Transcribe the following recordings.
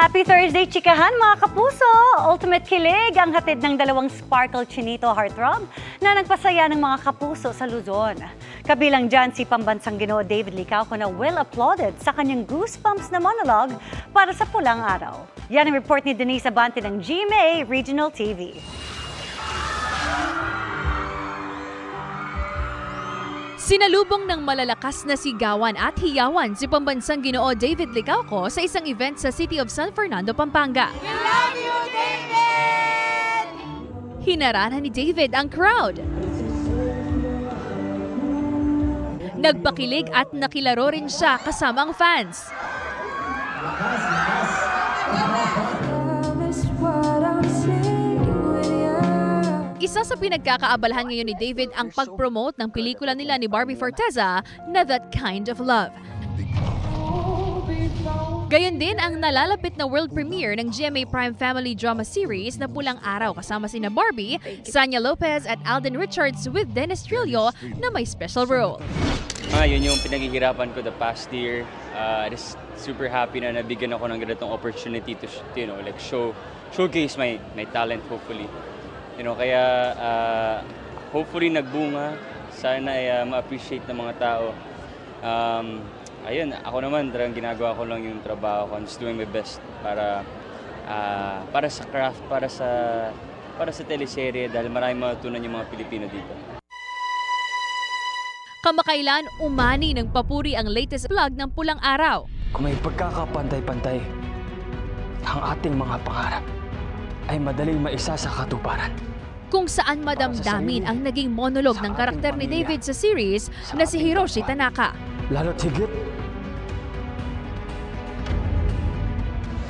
Happy Thursday, chikahan mga kapuso! Ultimate kilig ang hatid ng dalawang Sparkle Chinito heartthrob na nagpasaya ng mga kapuso sa Luzon. Kabilang dyan si pambansang Ginoo David Licauco na well applauded sa kanyang goosebumps na monologue para sa Pulang Araw. Yan ang report ni Denise Abante ng GMA Regional TV. Sinalubong ng malalakas na sigawan at hiyawan si pambansang Ginoo David Licauco sa isang event sa City of San Fernando, Pampanga. We love you, David! Hinarana ni David ang crowd. Nagpakilig at nakilaro rin siya kasama ang fans. Isa sa pinagkakaabalahan ngayon ni David ang pag-promote ng pelikula nila ni Barbie Forteza na That Kind of Love. Gayon din ang nalalapit na world premiere ng GMA Prime Family Drama Series na Pulang Araw kasama sina Barbie, Sanya Lopez at Alden Richards with Dennis Trillo na may special role. Yun yung pinaghihirapan ko the past year. Just super happy na nabigyan ako ng ganitong opportunity to showcase my talent hopefully. Kaya hopefully nagbunga. Sana ay ma-appreciate ng mga tao. Ayun, ako naman talagang ginagawa ko lang yung trabaho ko. I'm just doing my best para sa craft, para sa teleserye dahil maraming matutunan yung mga Pilipino dito. Kamakailan, umani ng papuri ang latest vlog ng Pulang Araw. Kung may pagkakapantay-pantay, ang ating mga pangarap ay madaling maisa sa katuparan. Kung saan madamdamin ang naging monolog ng karakter ni David sa series na si Hiroshi Tanaka. Lalo't higit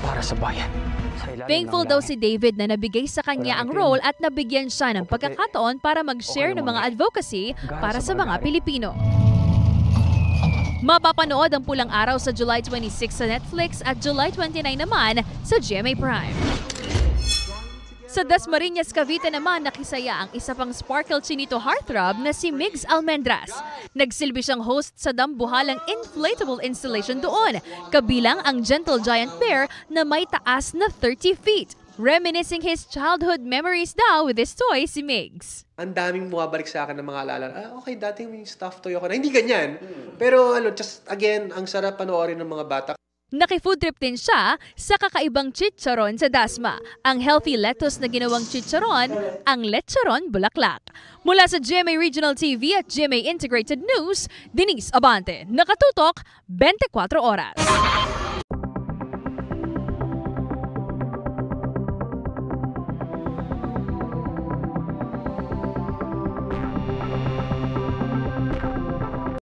para sa bayan. Thankful daw si David na nabigay sa kanya ang role at nabigyan siya ng pagkakataon para mag-share ng mga advocacy para sa mga Pilipino. Mapapanood ang Pulang Araw sa July 26 sa Netflix at July 29 naman sa GMA Prime. Sa Dasmariñas, Cavite naman nakisaya ang isa pang Sparkle Chinito heartthrob na si Migs Almendras. Nagsilbi siyang host sa dambuhalang inflatable installation doon, kabilang ang Gentle Giant Bear na may taas na 30 feet. Reminiscing his childhood memories daw with this toy si Migs. Ang daming bumabalik sa akin ng mga alala. Okay, dati may stuffed toy ako na. Hindi ganyan. Pero just again, ang sarap panoorin ng mga bata. Naki-food trip din siya sa kakaibang chicharon sa Dasma. Ang healthy lettuce na ginawang chicharon, ang Lecharon Bulaklak. Mula sa GMA Regional TV at GMA Integrated News, Denise Abante, nakatutok 24 oras.